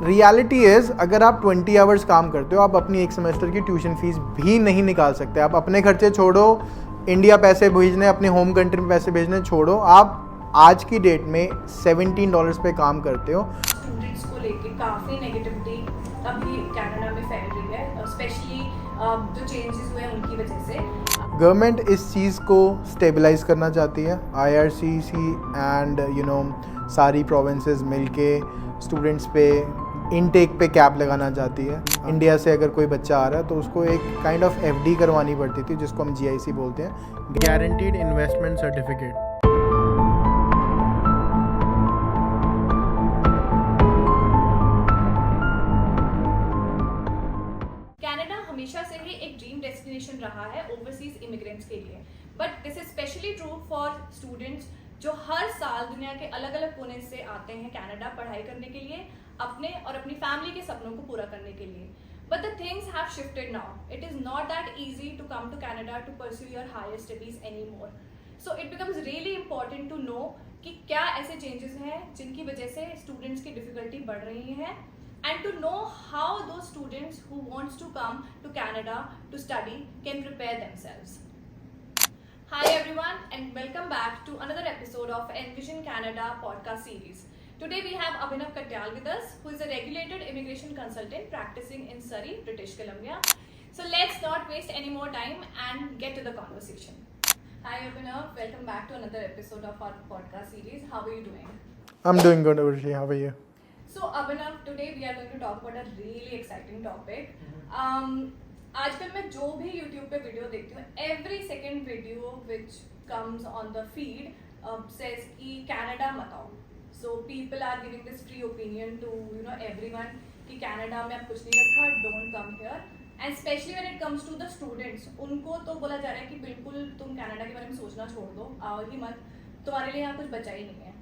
Reality is अगर आप 20 hours काम करते हो आप अपनी एक सेमेस्टर की ट्यूशन फीस भी नहीं निकाल सकते। आप अपने खर्चे छोड़ो, इंडिया पैसे भेजने, अपने होम कंट्री में पैसे भेजने छोड़ो, आप आज की डेट में $17 पे काम करते हो। स्टूडेंट्स को लेके काफ़ी नेगेटिविटी अभी कनाडा में फैल रही है, स्पेशली जो चेंजेस हुए हैं उनकी वजह से। गवर्नमेंट इस चीज़ को स्टेबलाइज करना चाहती है। IRCC एंड सारी प्रोविंसेस मिलके स्टूडेंट्स पे इनटेक पे कैप लगाना चाहती है। इंडिया से अगर कोई बच्चा आ रहा है तो उसको एक काइंड ऑफ FD करवानी पड़ती थी, जिसको हम GIC बोलते हैं, गारंटीड इन्वेस्टमेंट सर्टिफिकेट। कनाडा हमेशा से ही एक ड्रीम डेस्टिनेशन रहा है ओवरसीज इमिग्रेंट्स के लिए, but this is specially true for students जो हर साल दुनिया के अलग अलग कोने से आते हैं कनाडा पढ़ाई करने के लिए, अपने और अपनी फैमिली के सपनों को पूरा करने के लिए। But the things have shifted now. It is not that easy to come to Canada to pursue your higher studies anymore. So it becomes really important to know कि क्या ऐसे changes हैं जिनकी वजह से students की difficulty बढ़ रही है, and to know how those students who wants to come to Canada to study can prepare themselves. Hi everyone and welcome back to another episode of Envision Canada podcast series. Today we have Abhinav Katyal with us, who is a regulated immigration consultant practicing in Surrey, British Columbia. So let's not waste any more time and get to the conversation. Hi Abhinav, welcome back to another episode of our podcast series. How are you doing? I'm doing good, Urshi. How are you? So Abhinav, today we are going to talk about a really exciting topic. आजकल मैं जो भी YouTube पे video देखती हूँ, every second video which comes on the feed says कि Canada मत आओ. So people are giving this free opinion to everyone कि कनाडा में अब कुछ नहीं रखा, don't come here. And especially when it comes to the students, उनको तो बोला जा रहा है कि बिल्कुल तुम कनाडा के बारे में सोचना छोड़ दो, आओ ही मत, तुम्हारे लिए यहाँ कुछ बचा ही नहीं है।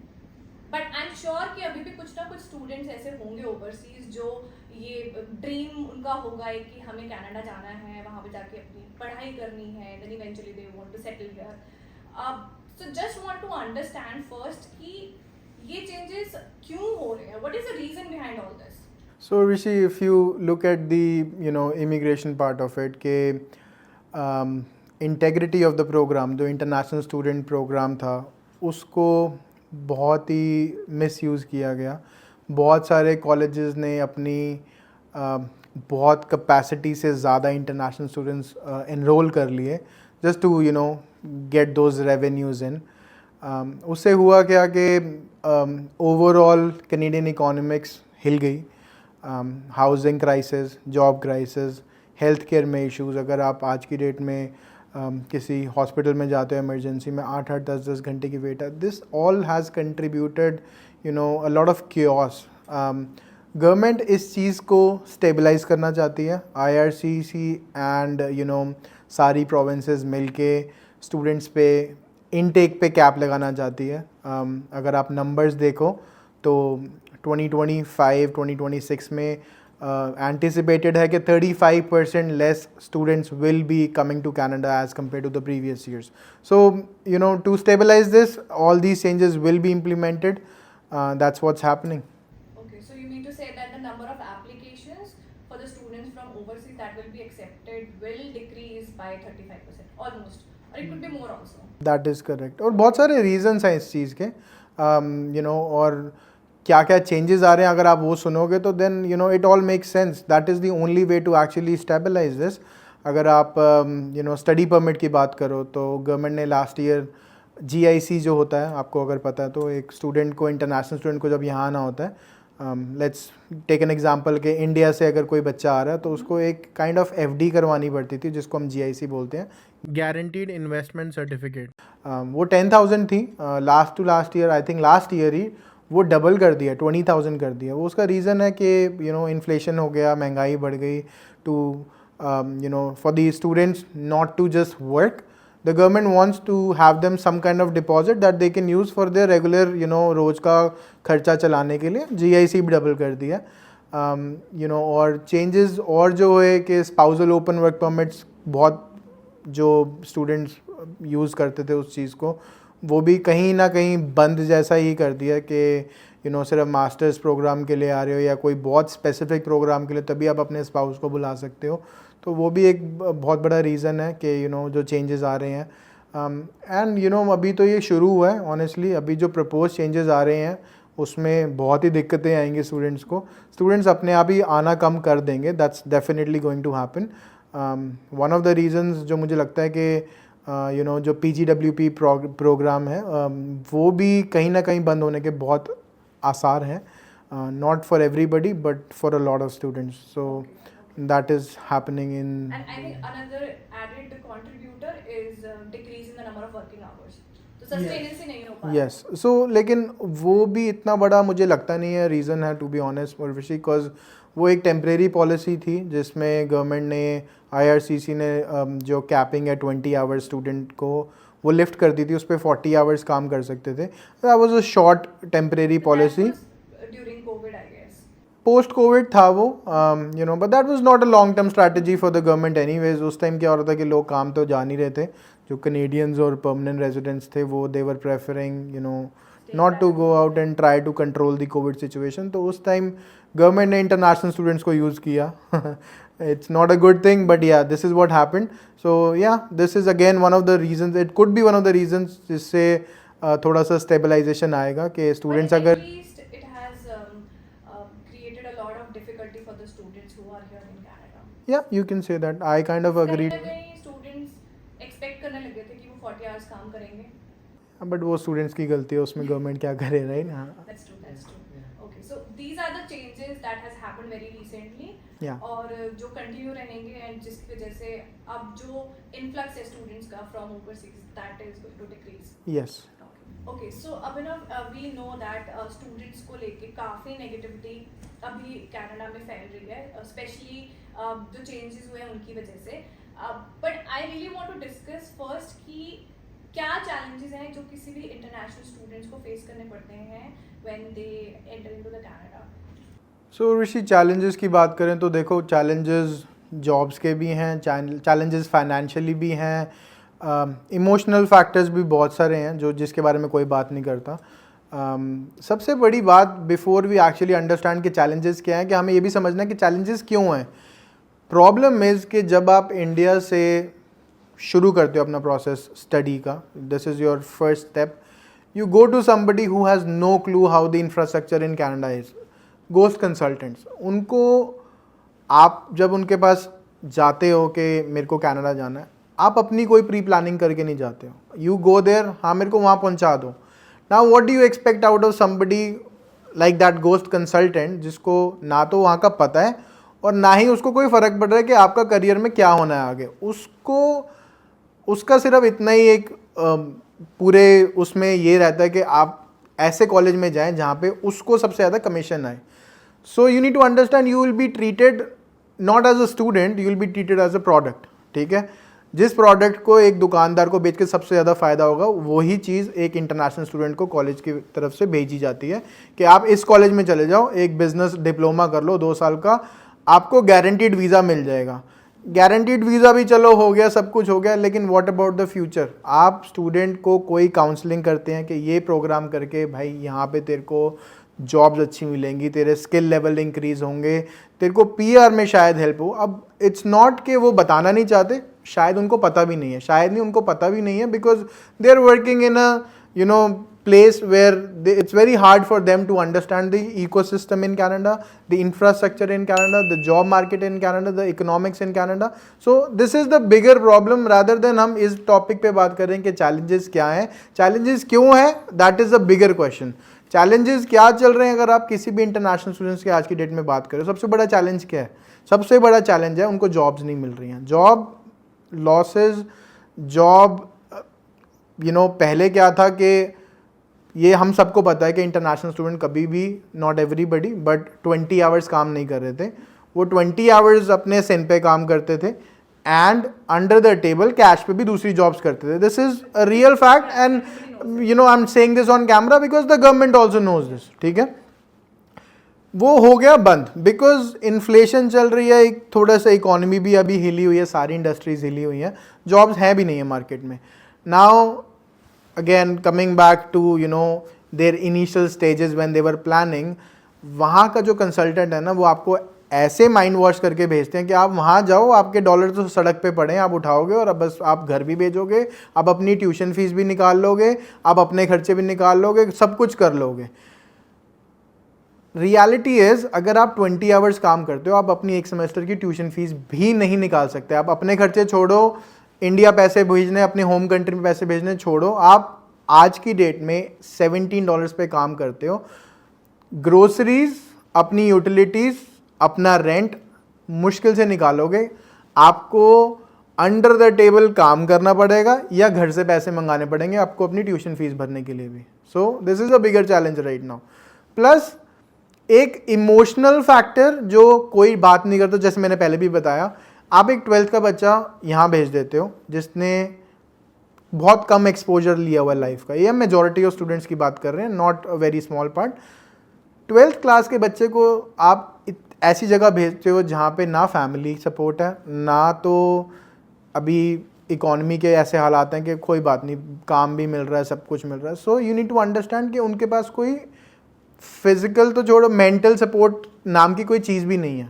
बट आई एम श्योर कि अभी भी कुछ ना कुछ स्टूडेंट्स ऐसे होंगे ओवरसीज जो ये ड्रीम उनका होगा कि हमें कनाडा जाना है, वहाँ पे जाके अपनी पढ़ाई करनी है, then eventually they want to settle here. So just want to understand first कि ये चेंजेस क्यों हो रहे हैं, what is the reason behind all this? So Rishi, if you look at the immigration part of it, के integrity of the program, जो international student program था, उसको बहुत ही मिसयूज़ किया गया। बहुत सारे कॉलेजेस ने अपनी बहुत कैपेसिटी से ज़्यादा इंटरनेशनल स्टूडेंट्स एनरोल कर लिए just to get those revenues in. उससे हुआ क्या कि ओवरऑल कैनेडियन इकोनॉमिक्स हिल गई। Housing crisis, job crisis, health care में इश्यूज़। अगर आप आज की डेट में किसी हॉस्पिटल में जाते हो इमरजेंसी में 8-8 10-10 घंटे की वेट है। This all has contributed a lot of chaos. Government इस चीज़ को स्टेबलाइज करना चाहती है। IRCC एंड सारी प्रोविंसेस मिलके स्टूडेंट्स पे इनटेक पे कैप लगाना चाहती है। अगर आप नंबर्स देखो तो 2025-2026 में anticipated है कि 35% less students will be coming to Canada as compared to the previous years. So, to stabilize this, all these changes will be implemented. That's what's happening. Okay, so you mean to say that the number of applications for the students from overseas that will be accepted will decrease by 35% almost, or it could be more also. That is correct. और बहुत सारे reasons हैं इस चीज़ के, और क्या क्या changes आ रहे हैं अगर आप वो सुनोगे तो then it all make sense. That is the only way to actually stabilise this. अगर आप स्टडी परमिट की बात करो तो गवर्नमेंट ने लास्ट ईयर GIC जो होता है, आपको अगर पता है तो, एक स्टूडेंट को, इंटरनेशनल स्टूडेंट को जब यहाँ आना होता है, लेट्स टेक एन एग्जांपल कि इंडिया से अगर कोई बच्चा आ रहा है तो उसको एक काइंड ऑफ FD करवानी पड़ती थी, जिसको हम GIC बोलते हैं, गारंटीड इन्वेस्टमेंट सर्टिफिकेट। वो 10,000 थी last year. I think last year ही वो डबल कर दिया, 20,000 कर दिया। वो उसका रीज़न है कि इन्फ्लेशन हो गया, महंगाई बढ़ गई। To for the students not to just work, the government wants to have them some kind of deposit that they can use for their regular रोज़ का खर्चा चलाने के लिए। GIC भी डबल कर दिया। और चेंजेस और जो है कि स्पाउसल ओपन वर्क परमिट्स, बहुत जो स्टूडेंट्स यूज़ करते थे उस चीज़ को, वो भी कहीं ना कहीं बंद जैसा ही कर दिया कि सिर्फ मास्टर्स प्रोग्राम के लिए आ रहे हो या कोई बहुत स्पेसिफिक प्रोग्राम के लिए, तभी आप अपने स्पाउस को बुला सकते हो। तो वो भी एक बहुत बड़ा रीज़न है कि जो चेंजेस आ रहे हैं। एंड अभी तो ये शुरू हुआ है ऑनेस्टली। अभी जो प्रपोज चेंजेस आ रहे हैं उसमें बहुत ही दिक्कतें आएंगी स्टूडेंट्स को। स्टूडेंट्स अपने आप ही आना कम कर देंगे, that's definitely going to happen. One of the reasons जो मुझे लगता है कि जो PGWP प्रोग्राम है वो भी कहीं ना कहीं बंद होने के बहुत आसार हैं, not for everybody but for a lot of students. So that is happening in And I think another added contributor is decrease in the number of working hours. तो सस्टेनेंसी नहीं हो पा रहा। यस सो लेकिन वो भी इतना बड़ा मुझे लगता नहीं है रीज़न है, to be honest Urvashi, because वो एक टेम्परेरी पॉलिसी थी जिसमें गवर्नमेंट ने IRCC ने जो कैपिंग है 20 आवर्स स्टूडेंट को वो लिफ्ट कर दी थी, उस पर 40 आवर्स काम कर सकते थे। That was a short temporary policy. During Covid I guess. Post Covid था वो, but that was not a long term strategy for the government anyways. उस टाइम क्या हो रहा था कि लोग काम तो जा नहीं रहे थे, जो कनेडियंस और परमानेंट रेजिडेंट्स थे वो they were preferring not to go out and try to control the covid situation. तो उस टाइम गवर्नमेंट ने इंटरनेशनल स्टूडेंट्स को यूज़ किया। It's not a good thing but yeah this is what happened. So yeah this is again one of the reasons, it could be one of the reasons जिससे थोड़ा सा stabilization आएगा कि students अगर difficulty for the students who are here in Canada. Yeah, you can say that. I kind of agree. Students expect करने लगे थे कि वो 40 hours काम करेंगे. But वो students की गलती है, उसमें government क्या करे, right? हाँ. That's true. Okay, so these are the changes that has happened very recently. Yeah. और जो continue रहेंगे and जिसकी वजह से अब जो influx है students का from overseas, that is going to decrease. Yes. Okay, so Abhinav, we know that students को लेके काफ़ी negativity अभी कनाडा में फैल रही है, स्पेशली जो चेंजेस हुए हैं उनकी वजह से। But I really want to discuss first कि क्या चैलेंजेस हैं जो किसी भी इंटरनेशनल स्टूडेंट्स को फेस करने पड़ते हैं when they enter into the Canada. So Rishi, challenges की बात करें तो देखो, चैलेंजेस जॉब्स के भी हैं, चैलेंजेस फाइनेंशियली भी हैं, इमोशनल फैक्टर्स भी बहुत सारे हैं जो जिसके बारे में कोई बात नहीं करता। सबसे बड़ी बात बिफोर वी एक्चुअली अंडरस्टैंड कि चैलेंजेस क्या हैं, कि हमें ये भी समझना है कि चैलेंजेस क्यों हैं। प्रॉब्लम इज़ कि जब आप इंडिया से शुरू करते हो अपना प्रोसेस स्टडी का, this is your first step, you go to somebody who has no clue how the infrastructure in Canada is, ghost consultants. उनको आप जब उनके पास जाते हो कि मेरे को कनाडा जाना है, आप अपनी कोई प्री प्लानिंग करके नहीं जाते हो। यू गो देयर, हाँ मेरे को वहाँ पहुँचा दो। Now what do you expect out of somebody like that ghost consultant जिसको ना तो वहाँ का पता है और ना ही उसको कोई फ़र्क पड़ रहा है कि आपका करियर में क्या होना है आगे। उसका सिर्फ इतना ही एक पूरे उसमें ये रहता है कि आप ऐसे कॉलेज में जाएं जहाँ पे उसको सबसे ज़्यादा कमीशन आए। So you need to understand, you will be treated not as a student, you will be treated as a product. ठीक है, जिस प्रोडक्ट को एक दुकानदार को बेच के सबसे ज़्यादा फ़ायदा होगा, वही चीज़ एक इंटरनेशनल स्टूडेंट को कॉलेज की तरफ से भेजी जाती है कि आप इस कॉलेज में चले जाओ, एक बिजनेस डिप्लोमा कर लो 2 साल का, आपको गारंटीड वीज़ा मिल जाएगा। गारंटीड वीज़ा भी चलो हो गया, सब कुछ हो गया, लेकिन व्हाट अबाउट द फ्यूचर? आप स्टूडेंट को कोई काउंसलिंग करते हैं कि ये प्रोग्राम करके भाई यहाँ पे तेरे को जॉब्स अच्छी मिलेंगी, तेरे स्किल लेवल इंक्रीज़ होंगे, तेरे को PR में शायद हेल्प हो। अब इट्स नॉट कि वो बताना नहीं चाहते, शायद उनको पता भी नहीं है, शायद नहीं उनको पता भी नहीं है, because they are working in a place where it's very hard for them to understand the ecosystem in Canada, the infrastructure in Canada, the job market in Canada, the economics in Canada. So this is the bigger problem rather than हम इस topic पे बात करें कि challenges क्या हैं, challenges क्यों हैं, that is a bigger question. challenges क्या चल रहे हैं अगर आप किसी भी international students की आज की डेट में बात करें, सबसे बड़ा challenge क्या है? सबसे बड़ा challenge है उनको jobs नहीं मिल रही हैं, job losses, job पहले क्या था कि ये हम सबको पता है कि इंटरनेशनल स्टूडेंट कभी भी, नॉट एवरीबडी बट 20 आवर्स काम नहीं कर रहे थे। वो 20 आवर्स अपने सिन पे काम करते थे and under the table cash पे भी दूसरी जॉब्स करते थे। This is a real fact and I am saying this on camera because the government also knows this. ठीक है, वो हो गया बंद बिकॉज इन्फ्लेशन चल रही है, एक थोड़ा सा इकोनॉमी भी अभी हिली हुई है, सारी इंडस्ट्रीज हिली हुई हैं, जॉब्स हैं भी नहीं है मार्केट में। Now again coming back to their initial stages when they were planning, वहाँ का जो कंसल्टेंट है ना वो आपको ऐसे माइंड वॉश करके भेजते हैं कि आप वहाँ जाओ, आपके डॉलर तो सड़क पे पड़े हैं, आप उठाओगे और अब बस आप घर भी भेजोगे, आप अपनी ट्यूशन फीस भी निकाल लोगे, आप अपने खर्चे भी निकाल लोगे, सब कुछ कर लोगे। रियलिटी इज अगर आप 20 आवर्स काम करते हो, आप अपनी एक सेमेस्टर की ट्यूशन फीस भी नहीं निकाल सकते। आप अपने खर्चे छोड़ो, इंडिया पैसे भेजने, अपने होम कंट्री में पैसे भेजने छोड़ो, आप आज की डेट में $17 पे काम करते हो। ग्रोसरीज, अपनी यूटिलिटीज़, अपना रेंट मुश्किल से निकालोगे, आपको अंडर द टेबल काम करना पड़ेगा या घर से पैसे मंगाने पड़ेंगे आपको अपनी ट्यूशन फीस भरने के लिए भी। So this is a bigger challenge right now. Plus एक इमोशनल फैक्टर जो कोई बात नहीं करता, जैसे मैंने पहले भी बताया, आप एक 12th का बच्चा यहाँ भेज देते हो जिसने बहुत कम एक्सपोजर लिया हुआ है लाइफ का, ये मेजॉरिटी ऑफ स्टूडेंट्स की बात कर रहे हैं, not a very small part. 12th class के बच्चे को आप ऐसी जगह भेजते हो जहाँ पे ना फैमिली सपोर्ट है, ना तो अभी इकोनॉमी के ऐसे हालात हैं कि कोई बात नहीं, काम भी मिल रहा है, सब कुछ मिल रहा है। So you need to understand कि उनके पास कोई फिजिकल तो छोड़ो, मेंटल सपोर्ट नाम की कोई चीज़ भी नहीं है।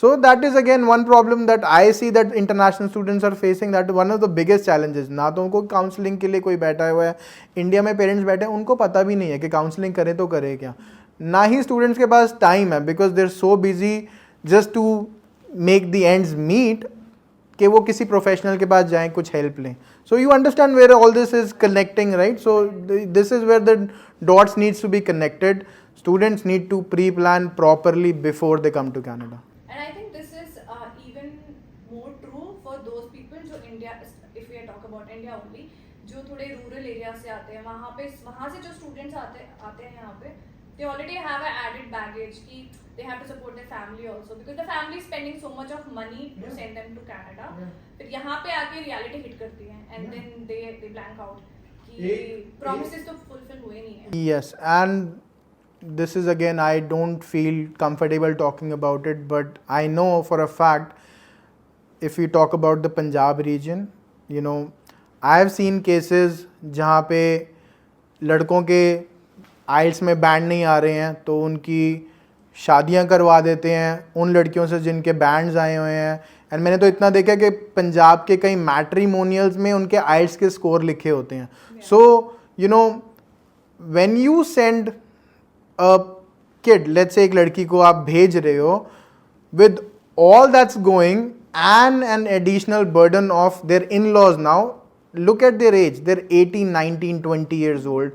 So that is again one problem that I see that international students are facing, that one of the biggest challenges. ना तो उनको काउंसलिंग के लिए कोई बैठा हुआ है, इंडिया में पेरेंट्स बैठे हैं, उनको पता भी नहीं है कि काउंसलिंग करें तो करें क्या। ना ही स्टूडेंट्स के पास टाइम है, because they are so busy just to make the ends meet कि वो किसी प्रोफेशनल के पास जाएं, कुछ हेल्प लें। So you understand where all this is connecting, right? So this is where the dots needs to be connected. Students need to pre-plan properly before they come to Canada. And I think this is even more true for those people जो India, if we talk about India only, जो थोड़े rural area से आते हैं, वहाँ से जो students आते हैं यहाँ पे, they already have an added baggage कि they have to support their family also, because the family is spending so much of money to send them to Canada. फिर यहाँ पे आके reality hit करती है and then they blank out कि promises तो fulfill हुए नहीं हैं. Yes, and this is again, I don't feel comfortable talking about it, but I know for a fact, if we talk about the Punjab region, you know, I have seen cases जहाँ पे लड़कों के IELTS में band नहीं आ रहे हैं तो उनकी शादियाँ करवा देते हैं उन लड़कियों से जिनके बैंड्स आए हुए हैं। एंड मैंने तो इतना देखा कि पंजाब के कई मैट्रीमोनियल्स में उनके IELTS के स्कोर लिखे होते हैं। So you know, when you send a kid, let's say एक लड़की को आप भेज रहे हो with all that's going and an additional burden of their in-laws now, look at their age, they're 18, 19, 20 years old.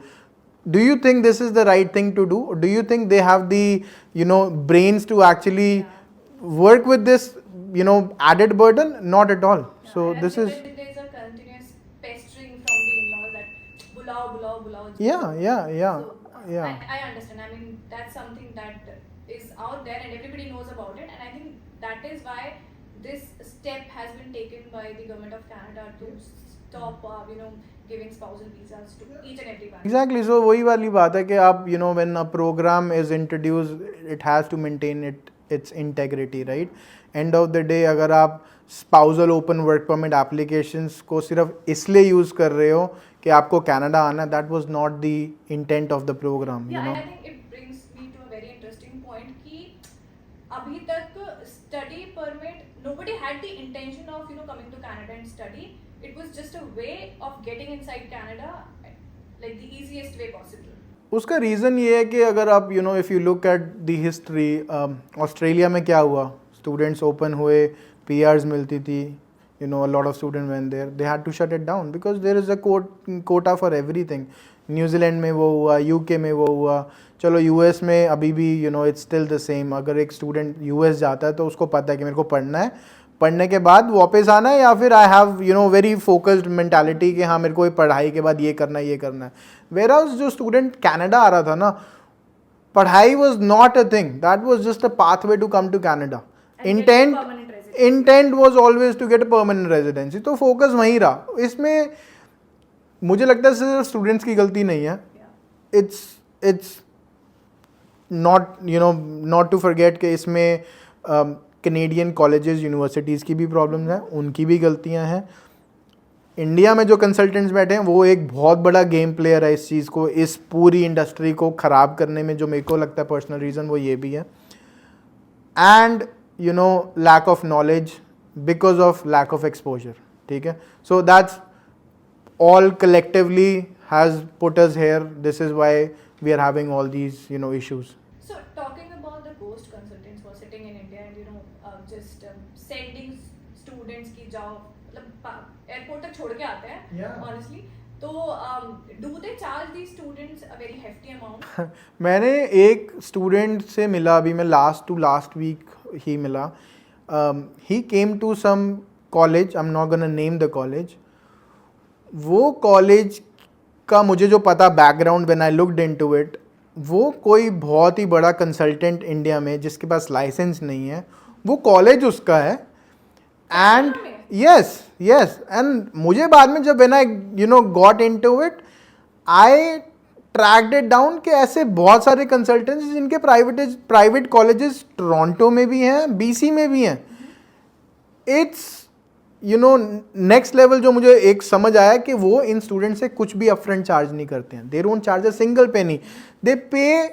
Do you think this is the right thing to do? Or do you think they have the, you know, brains to actually work with this, you know, added burden? Not at all. So And this is, there's a continuous pestering from the in-laws that bulao. yeah. So, Yeah. I understand. I mean, that's something that is out there and everybody knows about it. And I think that is why this step has been taken by the government of Canada to stop, giving spousal visas to each and everyone. Exactly. So वही वाली बात है कि आप, you know, when a program is introduced, it has to maintain its integrity, right? End of the day, अगर आप spousal open work permit applications को सिर्फ इसलिए use कर रहे हो कि आपको कनाडा आना है, that was not the intent of the program, you know. And I think it brings me to a very interesting point कि अभी तक study permit, nobody had the intention of coming to Canada and study. It was just a way of getting inside Canada, like the easiest way possible. उसका reason ये है कि अगर आप, you know, if you look at the history, Australia में क्या हुआ, students open हुए, PRs मिलती थी, you know, a lot of students went there, they had to shut it down because there is a quota for everything. New Zealand में वो हुआ, UK में वो हुआ, चलो US में अभी भी, you know, it's still the same. अगर एक स्टूडेंट US जाता है तो उसको पता है कि मेरे को पढ़ना है, पढ़ने के बाद वापस आना है, या फिर I have, you know, very focused mentality कि हाँ मेरे को पढ़ाई के बाद ये करना है। वेयरएज जो स्टूडेंट कनाडा आ रहा था ना, पढ़ाई was not a thing, that was just a pathway to come to Canada. Intent was always to get a permanent residency, तो फोकस वहीं रहा। इसमें मुझे लगता है सिर्फ स्टूडेंट्स की गलती नहीं है, it's not, you know, not to forget कि इसमें कैनेडियन कॉलेजेस यूनिवर्सिटीज़ की भी प्रॉब्लम्स हैं, उनकी भी गलतियां हैं। इंडिया में जो कंसल्टेंट्स बैठे हैं वो एक बहुत बड़ा गेम प्लेयर है इस चीज़ को, इस पूरी इंडस्ट्री को ख़राब करने में। जो मेरे को लगता है पर्सनल रीज़न वो ये भी है, and you know lack of knowledge because of lack of exposure, ठीक है। So that's all collectively has put us here. This is why we are having all these issues. So talking about the ghost consultants who are sitting in India and just sending students की जाओ मतलब airport तक छोड़ के आते हैं, Yeah. honestly. तो do they charge these students a very hefty amount? मैंने एक स्टूडेंट से मिला, अभी मैं लास्ट वीक ही मिला. He came to some college, I'm not gonna name the college. वो कॉलेज का मुझे जो पता background when I looked into it, वो कोई बहुत ही बड़ा कंसल्टेंट इंडिया में जिसके पास लाइसेंस नहीं है, वो कॉलेज उसका है. एंड यस एंड मुझे बाद में जब when I got into it, I tracked it down कि ऐसे बहुत सारे कंसल्टेंट्स जिनके प्राइवेट कॉलेजेस टोरंटो में भी हैं, बीसी में भी हैं. इट्स नेक्स्ट लेवल जो मुझे एक समझ आया कि वो इन स्टूडेंट से कुछ भी अपफ्रंट चार्ज नहीं करते हैं. They don't charge a single penny. They pay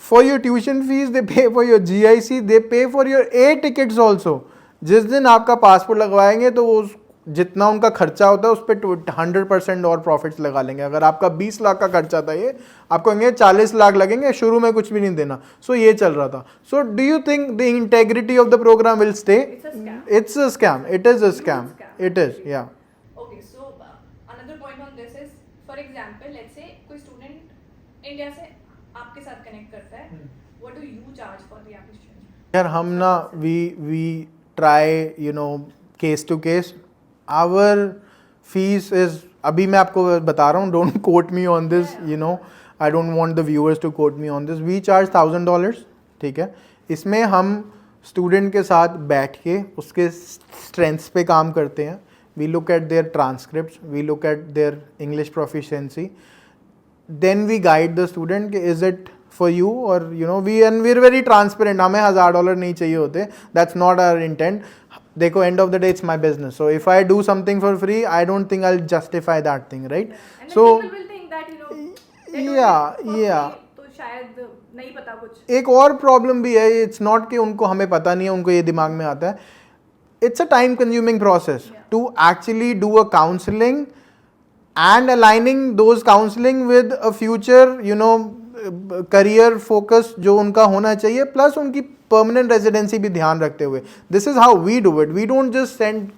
for your tuition fees, they pay for your GIC, they pay for your air tickets also. जिस दिन आपका पासपोर्ट लगवाएंगे तो वो जितना उनका खर्चा होता है उस पर 100% और प्रॉफिट्स लगा लेंगे. अगर आपका 20 लाख का खर्चा था, ये आपको कहेंगे 40 लाख लगेंगे, शुरू में कुछ भी नहीं देना. सो ये चल रहा था. So do you think the integrity of the programme will stay? It's a scam. It is a scam. It is, yeah. Okay, so another point on this is, for example, let's say कोई student India से आपके साथ connect करता है, what do you charge for the application? यार हम ना we try case to case. Our fees is, अभी मैं आपको बता रहा हूँ, don't quote me on this, I don't want the viewers to quote me on this. We charge $1,000, ठीक है. इसमें हम स्टूडेंट के साथ बैठ के उसके स्ट्रेंथ्स पे काम करते हैं. We look at their transcript, we look at their English proficiency, then we guide the student कि इज इट फॉर यू, और वी आर वेरी ट्रांसपेरेंट. हमें $1,000 नहीं चाहिए होते, दैट्स नॉट आवर इंटेंट. देखो, end of the day it's my business, so if I do something for free, I don't think I justify that thing, right? So yeah तो शायद नहीं पता कुछ. एक और प्रॉब्लम भी है, इट्स नॉट कि उनको हमें पता नहीं है, उनको ये दिमाग में आता है. It's a time consuming process to actually do a counselling and aligning those counselling with a future career focus जो उनका होना चाहिए, प्लस उनकी परमानेंट रेजिडेंसी भी ध्यान रखते हुए. This is how we do it. We don't just send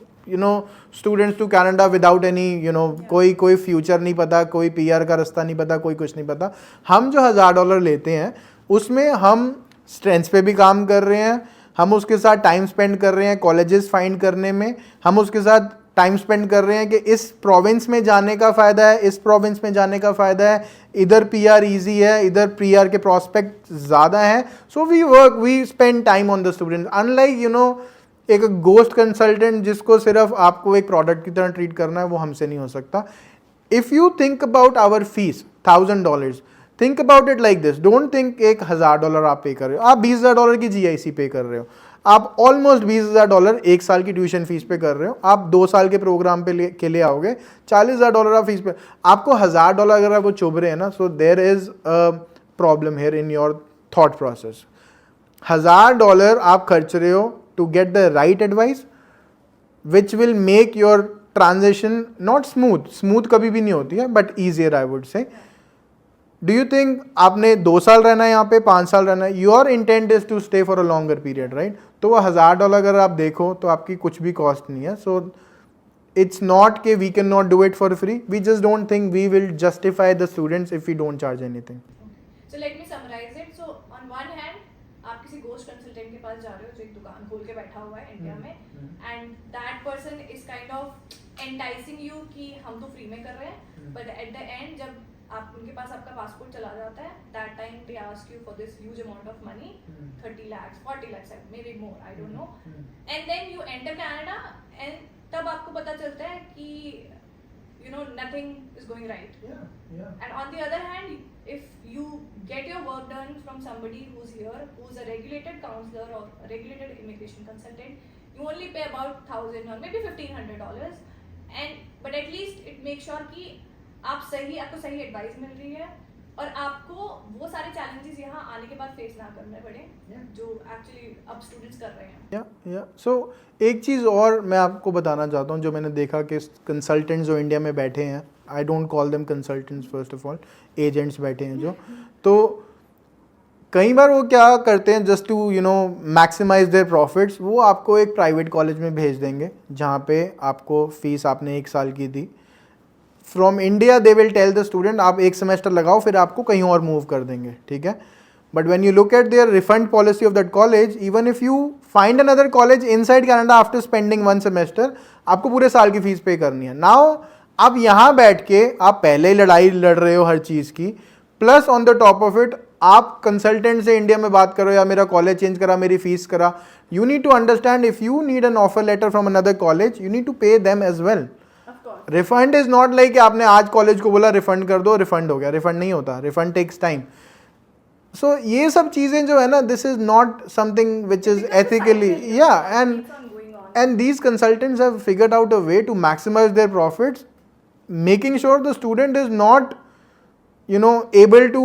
students to Canada without any कोई फ्यूचर नहीं पता, कोई PR का रास्ता नहीं पता, कोई कुछ नहीं पता. हम जो $1,000 लेते हैं उसमें हम स्ट्रेंथ्स पे भी काम कर रहे हैं, हम उसके साथ टाइम स्पेंड कर रहे हैं कॉलेजेस फाइंड करने में, हम उसके साथ टाइम स्पेंड कर रहे हैं कि इस प्रोविंस में जाने का फ़ायदा है, इस प्रोविंस में जाने का फ़ायदा है, इधर PR ईजी है, इधर PR के प्रॉस्पेक्ट ज़्यादा हैं. So we spend time on the student. Unlike एक गोस्ट कंसल्टेंट जिसको सिर्फ आपको एक प्रोडक्ट की तरह ट्रीट करना है, वो हमसे नहीं हो सकता. If you think about our fees $1,000, think about it like this. Don't think एक $1,000 आप पे कर रहे हो, आप $20,000 की GIC पे कर रहे हो, आप ऑलमोस्ट $20,000 एक साल की ट्यूशन फीस पे कर रहे हो. आप 2 साल के प्रोग्राम के लिए आओगे, $40,000 आप फीस पे, आपको $1,000 अगर आप वो चुभ रहे हैं ना, so there is a problem here in your thought process. $1,000 आप खर्च रहे हो to get the right advice which will make your transition not smooth कभी भी नहीं होती है, but easier I would say. Do you think आपने 2 साल रहना है यहाँ पे, 5 साल रहना है? Your intent is to stay for a longer period, right? तो वो $1,000 अगर आप देखो तो आपकी कुछ भी कॉस्ट नहीं है. So it's not कि we cannot do it for free. We just don't think we will justify the students if we don't charge anything. So let me summarize it. So on one hand, आप किसी ghost consultant के पास जा रहे हो जो एक दुकान खोल के बैठा हुआ है इंडिया में, and that person is kind of enticing you कि हम तो फ्री में कर रहे हैं, बट एट द एंड जब आप उनके पास आपका पासपोर्ट चला जाता है, that time they ask you for this huge amount of money, 30 lakhs 40 lakhs maybe more, I don't know, and then you enter Canada and तब आपको पता चलता है कि nothing is going right. And on the other hand, if you get your work done from somebody who's here, who's a regulated counselor or a regulated immigration consultant, you only pay about $1,000 or maybe $1,500, and but at least it make sure कि आपको सही advice मिल रही है और आपको वो सारे challenges यहाँ आने के बाद फेस ना करने पड़े जो एक्चुअली अब स्टूडेंट्स कर रहे हैं. या सो एक चीज़ और मैं आपको बताना चाहता हूँ जो मैंने देखा कि कंसल्टेंट्स जो इंडिया में बैठे हैं, I don't call them consultants, first of all agents बैठे हैं जो, तो कई बार वो क्या करते हैं just to maximise their profits, वो आपको एक प्राइवेट कॉलेज में भेज देंगे जहाँ पे आपको फीस आपने 1 साल की दी. From India they will tell the student आप 1 सेमेस्टर लगाओ फिर आपको कहीं और मूव कर देंगे, ठीक है. But when you look at there refund policy of that college, even if you find another college inside Canada after spending 1 semester, आपको पूरे साल की फीस पे करनी है. नाउ आप यहाँ बैठ के आप पहले ही लड़ाई लड़ रहे हो हर चीज़ की, plus on the top of it आप कंसल्टेंट से इंडिया में बात करो या मेरा कॉलेज चेंज करा, मेरी फीस करा. You need to understand if you need an offer letter from another college, you need to pay them as well. Refund is not like आपने आज कॉलेज को बोला रिफंड कर दो, रिफंड हो गया. रिफंड नहीं होता, रिफंड टेक्स टाइम. सो ये सब चीज़ें जो है ना, this is not something which is ethically, या and these consultants have figured out a way to maximize their profits, making sure the student is not able to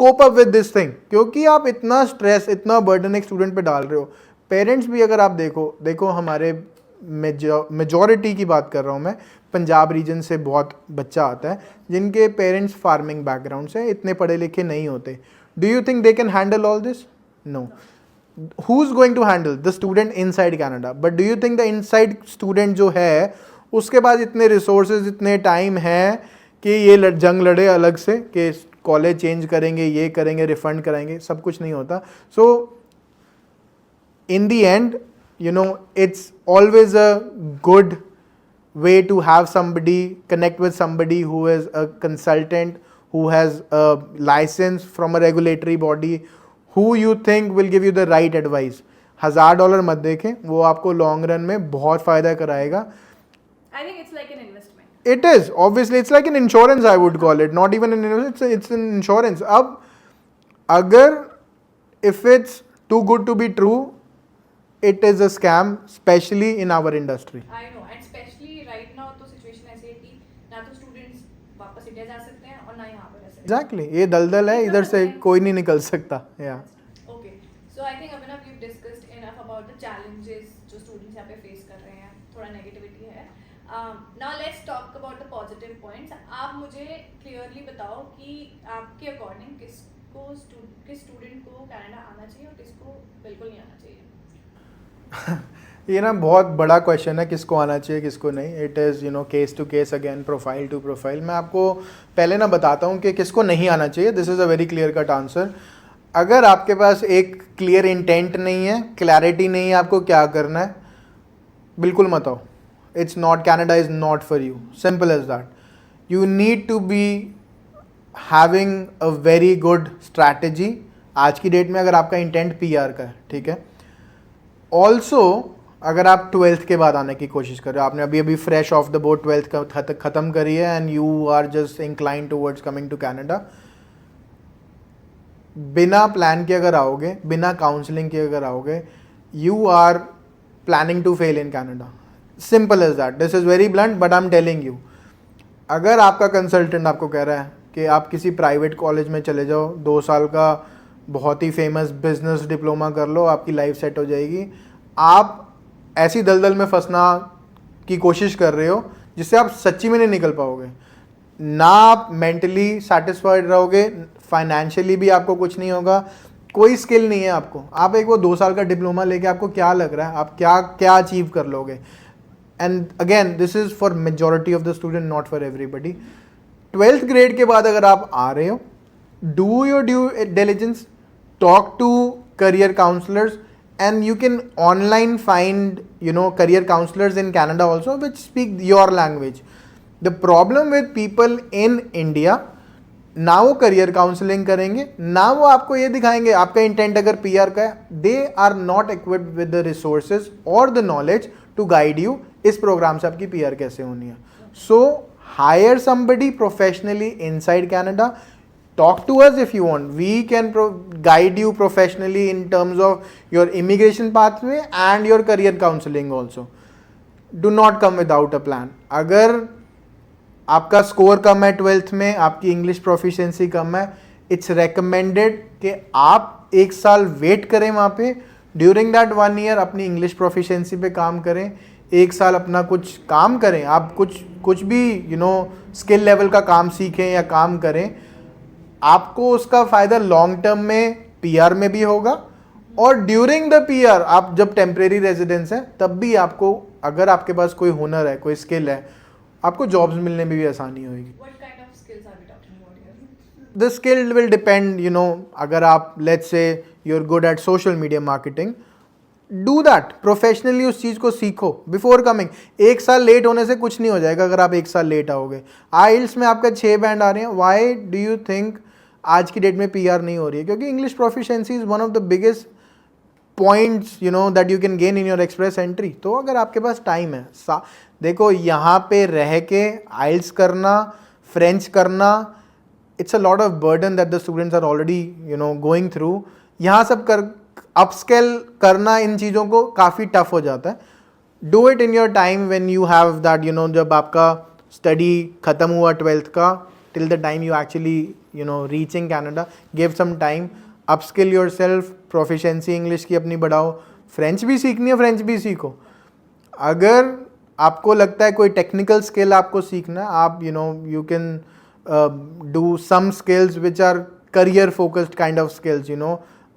cope up with this thing. क्योंकि आप इतना stress, इतना burden एक student पे डाल रहे हो. पेरेंट्स भी अगर आप देखो हमारे मेजॉरिटी की बात कर रहा हूँ मैं, पंजाब रीजन से बहुत बच्चा आता है जिनके पेरेंट्स फार्मिंग बैकग्राउंड से, इतने पढ़े लिखे नहीं होते. Do you think they can handle all this? No. Who's going to handle? The student inside Canada. But do you think the inside student जो है उसके पास इतने resources, इतने टाइम है कि ये जंग लड़े अलग से कि कॉलेज चेंज करेंगे, ये करेंगे, रिफंड कराएंगे? सब कुछ नहीं होता. So in the end, it's always a good way to have somebody connect with somebody who is a consultant, who has a license from a regulatory body, who you think will give you the right advice. $1000 मत देखें, वो आपको long run में बहुत फ़ायदा कराएगा. I think it's like an investment. It is, obviously, it's like an insurance, I would call it. Not even an investment, it's an insurance. अब अगर if it's too good to be true, it is a scam, especially in our industry. I know, and especially right now तो situation ऐसी है कि ना तो students वापस India जा सकते हैं और ना यहाँ पर रह सकते हैं. Exactly, ये दलदल है, इधर से कोई नहीं निकल सकता. Yeah. Okay, so I think Abhinav, we've discussed enough about the challenges जो students यहाँ पे face कर रहे हैं. थोड़ा negativity है. Now let's talk about the positive points. आप मुझे clearly बताओ कि आपके according किस student को कनाडा आना चाहिए और किसको बिल्कुल नहीं आना चाहिए. ये ना बहुत बड़ा क्वेश्चन है, किसको आना चाहिए किसको नहीं. It is case to case, again profile to profile. मैं आपको पहले ना बताता हूँ कि किसको नहीं आना चाहिए. This is a very clear cut answer. अगर आपके पास एक क्लियर इंटेंट नहीं है, क्लैरिटी नहीं है आपको क्या करना है, बिल्कुल मत आओ. It's not, Canada is not for you, simple as that. You need to be having a very good strategy. आज की डेट में अगर आपका इंटेंट PR का है, ठीक है. ऑल्सो अगर आप 12th के बाद आने की कोशिश कर रहे हो, आपने अभी fresh of the board 12th ख़त्म करी है and you are just incline towards coming to Canada, बिना प्लान के अगर आओगे, बिना काउंसलिंग के अगर आओगे, you are planning to fail in Canada. Simple as that. This is very blunt but I am telling you. अगर आपका कंसल्टेंट आपको कह रहा है कि आप किसी प्राइवेट कॉलेज में चले जाओ, 2 साल का बहुत ही फेमस बिजनेस डिप्लोमा कर लो, आपकी लाइफ सेट हो जाएगी, आप ऐसी दलदल में फंसना की कोशिश कर रहे हो जिससे आप सच्ची में नहीं निकल पाओगे. ना आप मेंटली सेटिस्फाइड रहोगे, फाइनेंशियली भी आपको कुछ नहीं होगा, कोई स्किल नहीं है आपको. आप एक वो 2 साल का डिप्लोमा लेके आपको क्या लग रहा है आप क्या क्या अचीव कर लोगे. And again this is for majority of the student, not for everybody. 12th grade के बाद अगर आप आ रहे हो, do your due diligence, talk to career counselors, and you can online find career counselors in Canada also which speak your language. The problem with people in India, ना वो career counseling करेंगे, ना वो आपको ये दिखाएंगे आपका इंटेंट अगर PR का है, they are not equipped with the resources or the knowledge to guide you इस प्रोग्राम से आपकी PR कैसे होनी है. So hire somebody professionally inside Canada. Talk to us if you want. We can guide you professionally in terms of your immigration pathway and your career counseling also. Do not come without a plan. अगर आपका score कम है 12th में, आपकी English proficiency कम है, it's recommended कि आप एक साल वेट करें वहाँ पे. ड्यूरिंग दैट 1 ईयर अपनी इंग्लिश प्रोफिशिएंसी पे काम करें. एक साल अपना कुछ काम करें, आप कुछ भी स्किल लेवल का काम सीखें या काम करें. आपको उसका फ़ायदा लॉन्ग टर्म में पीआर में भी होगा, और ड्यूरिंग द पीआर आप जब टेम्परेरी रेजिडेंस है तब भी आपको, अगर आपके पास कोई हुनर है, कोई स्किल है, आपको जॉब्स मिलने में भी आसानी होगी. What kind of skills are we talking about here? The skill will depend, अगर आप let's say you're good at social media marketing, do that professionally. उस चीज़ को सीखो बिफोर कमिंग. एक साल लेट होने से कुछ नहीं हो जाएगा अगर आप एक साल लेट आओगे. आइल्स में आपका 6 बैंड आ रहे हैं. वाई डू यू थिंक आज की डेट में पीआर नहीं हो रही है? क्योंकि English proficiency is one of the biggest points that you can gain in your express entry. तो अगर आपके पास टाइम है, देखो यहाँ पे रह के आइल्स करना, फ्रेंच करना, it's a lot of burden that the students are already going through. यहाँ सब कर अपस्केल करना इन चीज़ों को काफ़ी टफ हो जाता है. Do it in your time when you have that, जब आपका स्टडी ख़त्म हुआ 12th का, till the time you actually reaching Canada, give some time, upskill your self, proficiency English की अपनी बढ़ाओ. फ्रेंच भी सीखनी है, फ्रेंच भी सीखो. अगर आपको लगता है कोई टेक्निकल स्किल आपको सीखना है, आप you can do some skills which are career focused kind of skills.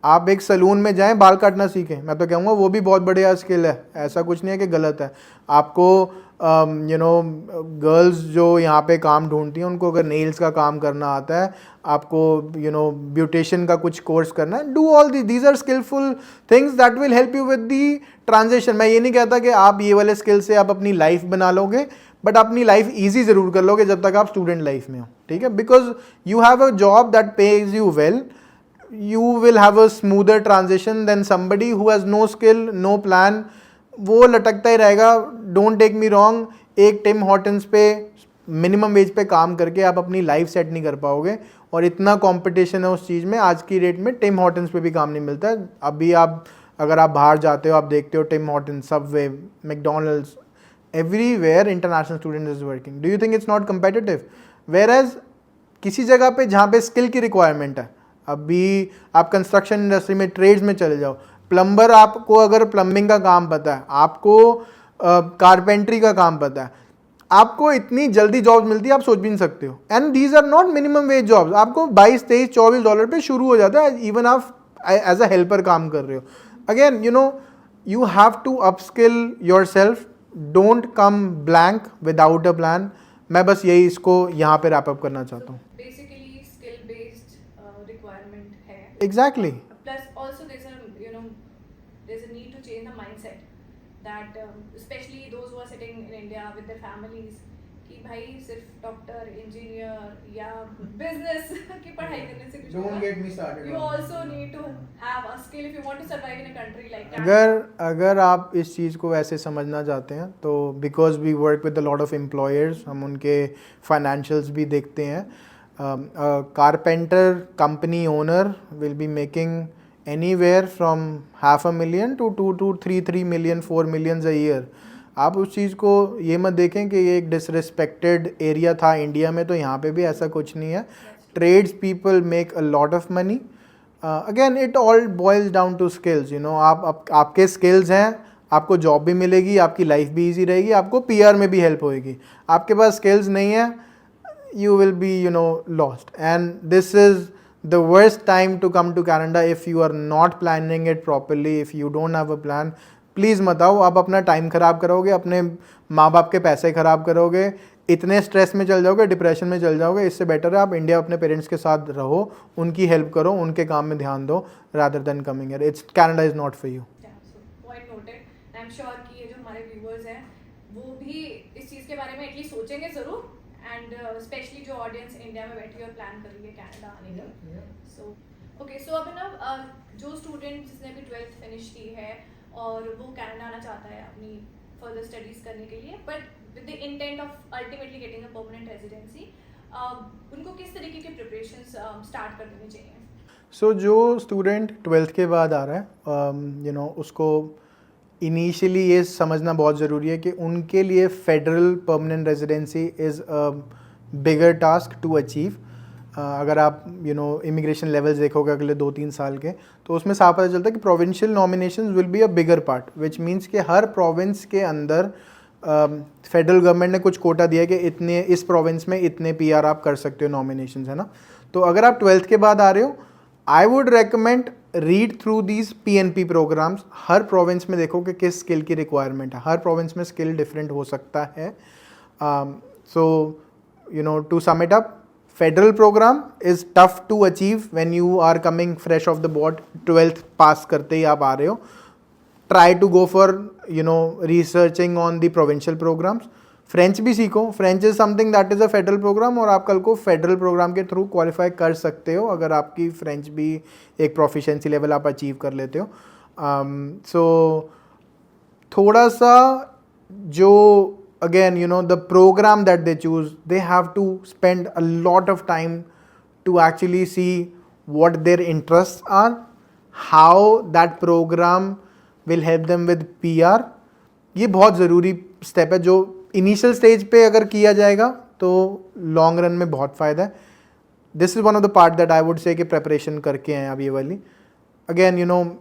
आप एक सलून में जाएं, बाल काटना सीखें. मैं तो कहूँगा वो भी बहुत बढ़िया स्किल है, ऐसा कुछ नहीं है कि गलत है. आपको गर्ल्स जो यहाँ पे काम ढूंढती हैं, उनको अगर नेल्स का काम करना आता है, आपको ब्यूटिशियन का कुछ कोर्स करना है, do all these are skillful things that will help you with the transition. मैं ये नहीं कहता कि आप ये वाले स्किल से आप अपनी लाइफ बना लोगे, बट अपनी लाइफ ईजी ज़रूर कर लोगे जब तक आप स्टूडेंट लाइफ में हो. ठीक है, because you have a job that page you well, you will have a smoother transition than somebody who has no skill, no plan. वो लटकता ही रहेगा. Don't take me wrong, एक टिम हॉर्टन्स पे minimum wage पे काम करके आप अपनी लाइफ सेट नहीं कर पाओगे, और इतना कंपटीशन है उस चीज़ में. आज की डेट में टिम हॉर्टन्स पे भी काम नहीं मिलता है. अभी आप अगर आप बाहर जाते हो, आप देखते हो Tim Hortons, Subway, McDonald's, everywhere international student is working. Do you think it's not competitive? Whereas किसी जगह पे जहाँ पे स्किल की रिक्वायरमेंट है, अभी आप कंस्ट्रक्शन इंडस्ट्री में, ट्रेड्स में चले जाओ, प्लम्बर, आपको अगर प्लम्बिंग का काम पता है, आपको कारपेंट्री का काम पता है, आपको इतनी जल्दी जॉब्स मिलती है आप सोच भी नहीं सकते हो. And these are not minimum wage jobs. आपको 22, 23, $24 पे शुरू हो जाता है, इवन आप एज अ हेल्पर काम कर रहे हो. Again you have to upskill your self. Don't come blank without a plan. मैं बस यही इसको यहाँ पे रैप अप करना चाहता हूँ. Basically, skill-based requirement है. Exactly. Plus, also there's a need to change the mindset that especially those who are sitting in India with their families, कि भाई सिर्फ डॉक्टर, इंजीनियर या बिजनेस की पढ़ाई करने से कुछ Don't होगा. get me started You on also need to have a skill if you want to survive in a country like Canada. अगर आप इस चीज़ को वैसे समझना चाहते हैं तो because we work with a lot of employers, हम उनके फाइनेंशियल्स भी देखते हैं. Carpenter company owner will be making anywhere from $500,000 to 2 to 3 million, 4 million a year. आप उस चीज़ को ये मत देखें कि ये एक डिसरिस्पेक्टेड एरिया था इंडिया में, तो यहाँ पे भी ऐसा कुछ नहीं है. Trades people make a lot of money. Again it all boils down to skills. आपके स्किल्स हैं, आपको जॉब भी मिलेगी, आपकी लाइफ भी ईजी रहेगी, आपको पीआर में भी हेल्प होएगी. आपके पास स्किल्स नहीं है, you will be lost. And this is the worst time to come to Canada if you are not planning it properly. If you don't have a plan, please मत आओ. आप अपना टाइम ख़राब करोगे, अपने माँ बाप के पैसे ख़राब करोगे, इतने स्ट्रेस में चल जाओगे, डिप्रेशन में चल जाओगे. इससे बेटर है आप इंडिया अपने पेरेंट्स के साथ रहो, उनकी हेल्प करो, उनके काम में ध्यान दो, rather than coming here. It's Canada is not for you. Point noted. I'm sure कि ये जो हमारे व्यूअर्स हैं वो भी इस चीज़ के बारे में एटलीस्ट सोचेंगे ज़रूर. एंड स्पेशली जो ऑडियंस इंडिया में बैठी है और प्लान कर रही है कनाडा आने का. सो ओके, सो अभिनव, जो स्टूडेंट जिसने अभी 12th फिनिश की है और वो कनाडा आना चाहता है अपनी फर्दर स्टडीज़ करने के लिए, but with the intent of ultimately getting a permanent residency, उनको किस तरीके की प्रिपरेशंस स्टार्ट कर देनी चाहिए? सो जो स्टूडेंट 12th के बाद आ रहा है, उसको इनिशियली ये समझना बहुत ज़रूरी है कि उनके लिए federal permanent residency is a bigger task to achieve. अगर आप इमिग्रेशन लेवल्स देखोगे अगले 2-3 साल के, तो उसमें साफ पता चलता है कि provincial nominations will be a bigger part, which means कि हर प्रोविंस के अंदर फेडरल गवर्नमेंट ने कुछ कोटा दिया है कि इतने इस प्रोविंस में इतने पीआर आप कर सकते हो नॉमिनेशंस, है ना। तो अगर आप 12th के बाद आ रहे हो, I would recommend read through these PNP programs. हर प्रोविंस में देखो कि किस स्किल की रिक्वायरमेंट है, हर प्रोविंस में स्किल डिफरेंट हो सकता है। So to sum it up, federal program is tough to achieve when you are coming fresh off the board, 12th पास करते ही आप आ रहे हो। try to go for researching on the provincial programs। French भी सीखो, French is something that is a federal program, और आप कल को फेडरल प्रोग्राम के थ्रू क्वालिफाई कर सकते हो अगर आपकी फ्रेंच भी एक प्रोफिशेंसी लेवल आप अचीव कर लेते हो। सो थोड़ा सा जो again the program that they choose, they have to spend a lot of time to actually see what their interests are, how that program will help them with PR। ये बहुत ज़रूरी स्टेप है जो इनिशियल स्टेज पे अगर किया जाएगा तो लॉन्ग रन में बहुत फ़ायदा है। This is one of the part that I would say कि प्रेपरेशन करके हैं अब ये वाली। Again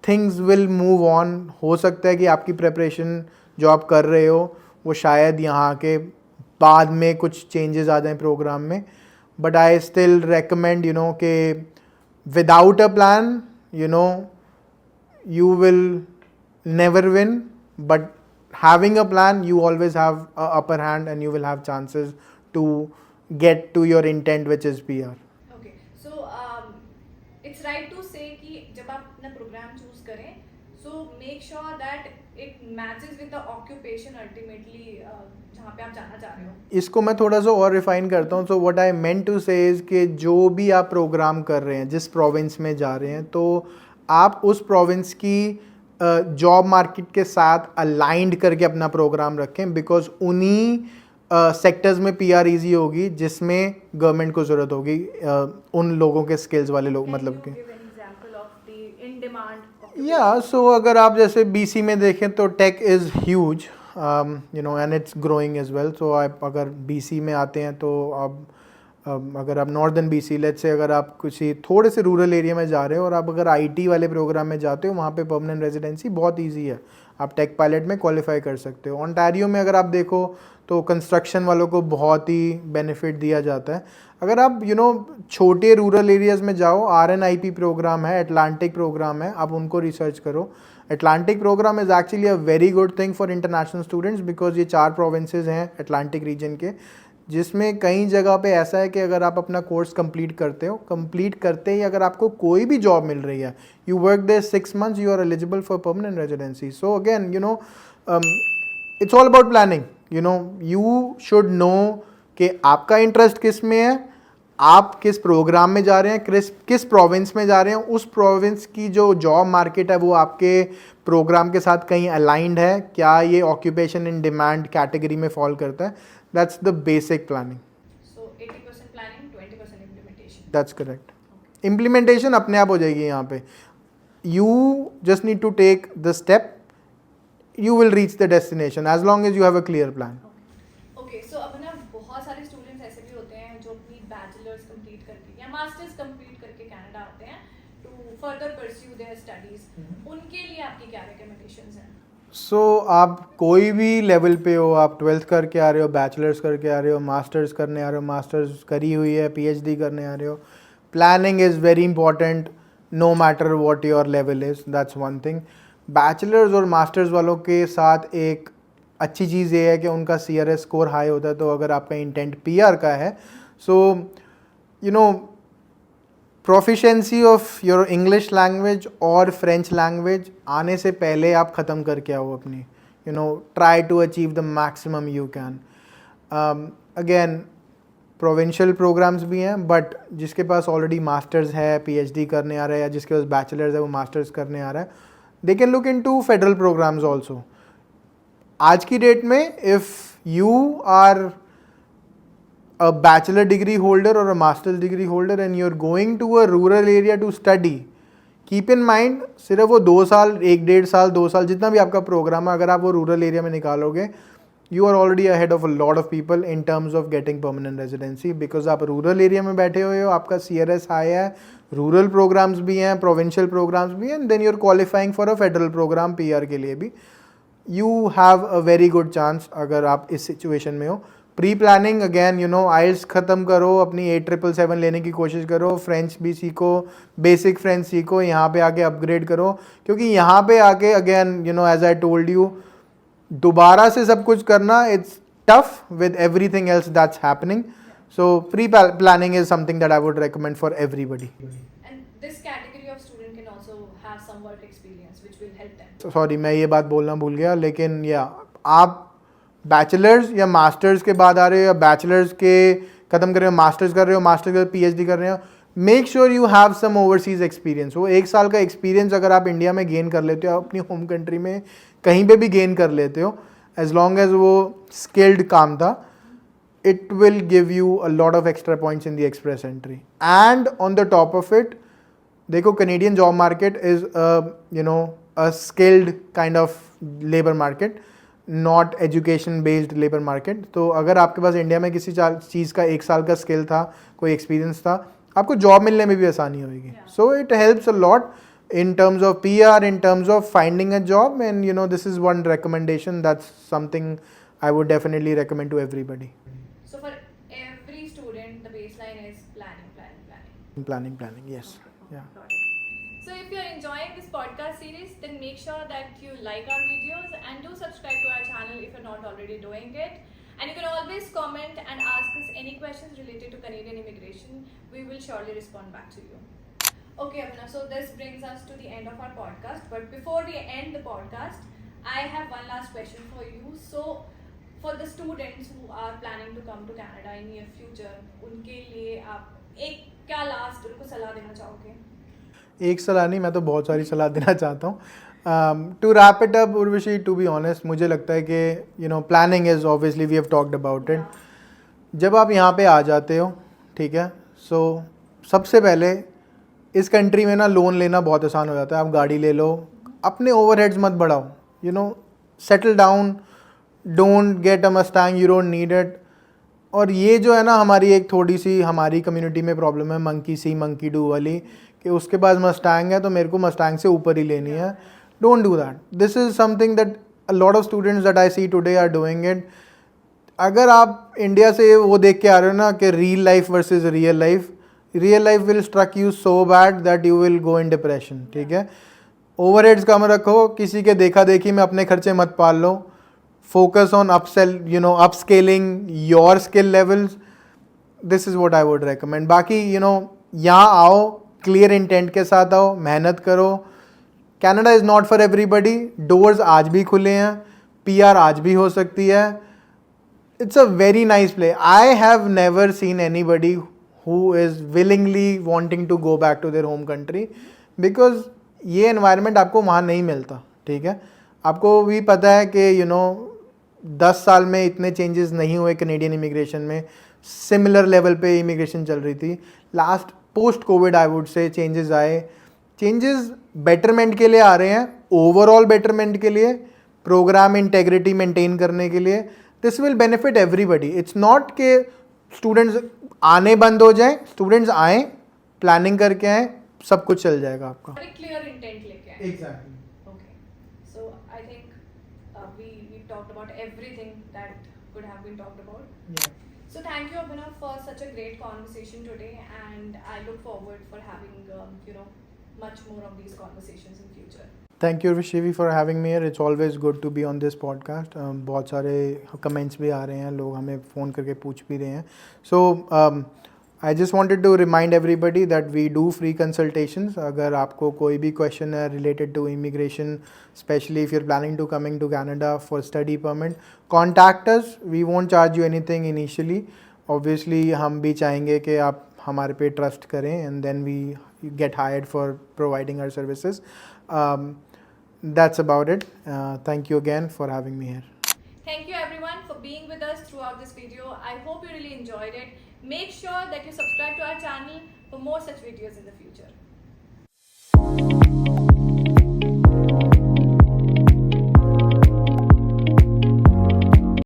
things will move on. हो सकता है कि आपकी प्रेपरेशन जो आप कर रहे हो वो शायद यहाँ के बाद में कुछ चेंजेस आ जाएं प्रोग्राम में, बट आई स्टिल रेकमेंड कि without a plan you will never win, but having a plan you always have a upper hand and you will have chances to get to your intent, which is PR। Okay, so it's right to say कि जब आप अपना programme choose करें, so make sure that it matches with the occupation ultimately जहाँ पे आप जाना चाह रहे हो। इसको मैं थोड़ा सा और रिफाइन करता हूँ। So what I meant to say is कि जो भी आप प्रोग्राम कर रहे हैं, जिस प्रोविंस में जा रहे हैं, तो आप उस प्रोविंस की जॉब मार्केट के साथ अलाइंड करके अपना प्रोग्राम रखें, बिकॉज उन्हीं सेक्टर्स में पीआर इजी होगी जिसमें गवर्नमेंट को ज़रूरत होगी उन लोगों के स्किल्स वाले लोग, मतलब कि सो अगर आप जैसे बीसी में देखें तो tech is huge and it's growing as well. So आप अगर बीसी में आते हैं तो आप अगर आप नॉर्दर्न बीसी, लेट्स से अगर आप किसी थोड़े से रूरल एरिया में जा रहे हो और आप अगर आईटी वाले प्रोग्राम में जाते हो, वहाँ पे परमानेंट रेजिडेंसी बहुत इजी है, आप टेक पायलट में क्वालिफाई कर सकते हो। ओंटारियो में अगर आप देखो तो कंस्ट्रक्शन वालों को बहुत ही बेनिफिट दिया जाता है। अगर आप छोटे रूरल एरियाज़ में जाओ, RNIP प्रोग्राम है, अटलांटिक प्रोग्राम है, आप उनको रिसर्च करो। Atlantic program is actually a very good thing for international students, because ये 4 प्रोविंसेस हैं अटलांटिक रीजन के, जिसमें कई जगह पे ऐसा है कि अगर आप अपना कोर्स कंप्लीट करते हो, कंप्लीट करते ही अगर आपको कोई भी जॉब मिल रही है, you work there 6 months, you are eligible for permanent residency. So again it's all about planning. You should know कि आपका इंटरेस्ट किस में है, आप किस प्रोग्राम में जा रहे हैं, किस प्रोविंस में जा रहे हैं, उस प्रोविंस की जो जॉब मार्केट है वो आपके प्रोग्राम के साथ कहीं अलाइंड है, क्या ये ऑक्यूपेशन इन डिमांड कैटेगरी में फॉल करता है। That's the basic planning। So 80% planning, 20% implementation। That's correct। Implementation अपने आप हो जाएगी यहाँ पे। You just need to take the step, you will reach the destination as long as you have a clear plan। Okay, so अब ना बहुत सारे स्टूडेंट्स ऐसे भी होते हैं जो अपनी बैचलर्स कंप्लीट करके या मास्टर्स कंप्लीट करके कनाडा आते हैं to further pursue their studies। उनके लिए आपकी क्या recommendations हैं? सो आप कोई भी लेवल पे हो, आप 12th करके आ रहे हो, बैचलर्स करके आ रहे हो, मास्टर्स करने आ रहे हो, मास्टर्स करी हुई है, PhD करने आ रहे हो, planning is very important no matter what your level is, that's one thing. Bachelors और मास्टर्स वालों के साथ एक अच्छी चीज़ ये है कि उनका CRS स्कोर हाई होता है, तो अगर आपका इंटेंट PR का है, so proficiency of your English language और फ्रेंच लैंग्वेज आने से पहले आप ख़त्म करके आओ अपनी, try to achieve the maximum you can. Again provincial programs भी हैं, बट जिसके पास ऑलरेडी मास्टर्स है, PhD करने आ रहा है, या जिसके पास बैचलर्स है वो मास्टर्स करने आ रहा है, they can look into federal programs also. आज की डेट में if you are a bachelor degree holder or a master's degree holder and you're going to a rural area to study, keep in mind सिर्फ वो 2 साल, 1-1.5 साल, 2 साल जितना भी आपका प्रोग्राम है, अगर आप वो रूरल एरिया में निकालोगे, you are already ahead of a lot of people in terms of getting permanent residency, because आप रूरल एरिया में बैठे हुए हो, आपका CRS हाई है, रूरल प्रोग्राम्स भी हैं, प्रोविंशियल प्रोग्राम्स भी हैं, then you are qualifying for a federal program PR के लिए भी, you have a very good chance अगर आप इस सिचुएशन में हो। प्री प्लानिंग अगेन, IELTS ख़त्म करो, अपनी 8777 लेने की कोशिश करो, फ्रेंच भी सीखो, बेसिक फ्रेंच सीखो, यहाँ पे आके अपग्रेड करो, क्योंकि यहाँ पे आके again as I told you, दोबारा से सब कुछ करना it's tough with everything else that's happening, so pre planning is something that I would recommend for everybody. And this category of student can also have some work experience which will help them. Sorry मैं ये बात बोलना भूल गया, लेकिन या आप bachelors या मास्टर्स के बाद आ रहे हो, या बैचलर्स के ख़त्म कर रहे हो, मास्टर्स कर रहे हो, मास्टर्स के बाद PhD कर रहे हो, make sure you have some overseas experience. वो 1 साल का एक्सपीरियंस अगर आप इंडिया में गेन कर लेते हो, अपनी होम कंट्री में कहीं पे भी गेन कर लेते हो, एज लॉन्ग एज वो स्किल्ड काम था, it will give you a lot of extra points in the express entry. And on the top of it, देखो Canadian job market is a skilled kind of labor market, not education based labor market. तो अगर आपके पास India में किसी चीज़ का 1 साल का skill था, कोई एक्सपीरियंस था, आपको जॉब मिलने में भी आसानी होगी. So it helps a lot in terms of PR, in terms of finding a job, and this is one recommendation. That's something I would definitely recommend to everybody. So for every student, the baseline is planning. Planning, yes. Yeah. Got it. So if you're enjoying this podcast series, then make sure that you like our videos and do subscribe to our channel if you're not already doing it. And you can always comment and ask us any questions related to Canadian immigration. We will surely respond back to you. Okay, Abhinav, so this brings us to the end of our podcast. But before we end the podcast, I have one last question for you. So for the students who are planning to come to Canada in near future, उनके लिए आप एक क्या last उनको सलाह देना चाहोगे? एक सलाह नहीं, मैं तो बहुत सारी सलाह देना चाहता हूँ. To wrap it up Urvashi, to be honest, मुझे लगता है कि planning is obviously we have talked about it. जब आप यहाँ पे आ जाते हो, ठीक है, सो सबसे पहले इस कंट्री में ना लोन लेना बहुत आसान हो जाता है. आप गाड़ी ले लो, अपने ओवरहेड्स मत बढ़ाओ, settle down, don't get a Mustang, you don't need it. और ये जो है ना हमारी एक थोड़ी सी हमारी कम्युनिटी में प्रॉब्लम है, मंकी सी मंकी डू वाली, कि उसके पास मस्टैंग है तो मेरे को मस्टैंग से ऊपर ही लेनी है. Don't do that. This is something that a lot of students that I see today are doing it. अगर आप इंडिया से वो देख के आ रहे हो ना कि real life versus real life will struck you so bad that you will go in depression. ठीक है, ओवरहेड्स कम रखो, किसी के देखा देखी में अपने खर्चे मत पाल लो. Focus on upscaling your skill levels. This is what I would recommend. बाकी यहाँ आओ, clear intent के साथ आओ, मेहनत करो. Canada is not for everybody. Doors आज भी खुले हैं, PR आज भी हो सकती है. It's a very nice place. I have never seen anybody who is willingly wanting to go back to their home country, because ये environment आपको वहाँ नहीं मिलता. ठीक है, आपको भी पता है कि 10 साल में इतने चेंजेस नहीं हुए कनेडियन इमिग्रेशन में. सिमिलर लेवल पे इमिग्रेशन चल रही थी. Last post Covid I would say changes आए. चेंजेस बेटरमेंट के लिए आ रहे हैं, ओवरऑल बेटरमेंट के लिए, प्रोग्राम इंटेग्रिटी मेंटेन करने के लिए. This will benefit everybody. It's not के स्टूडेंट्स आने बंद हो जाएं. स्टूडेंट्स आएँ, प्लानिंग करके आएँ, सब कुछ चल जाएगा आपका. क्लियर इंटेंट लेके आए. Exactly. So I think we talked about everything that could have been talked about. Yeah. So thank you, Abhinav, for such a great conversation today, and I look forward for having much more of these conversations in future. Thank you Shivi for having me here. It's always good to be on this podcast. बहुत सारे comments भी आ रहे हैं, लोग हमें phone करके पूछ भी रहे हैं. So I just wanted to remind everybody that we do free consultations. अगर आपको कोई भी question है related to immigration, especially if you're planning to coming to Canada for study permit, contact us. We won't charge you anything initially. Obviously हम भी चाहेंगे कि आप हमारे पे trust करें, and then we get hired for providing our services. That's about it. Thank you again for having me here. Thank you everyone for being with us throughout this video. I hope you really enjoyed it. Make sure that you subscribe to our channel for more such videos in the future. है।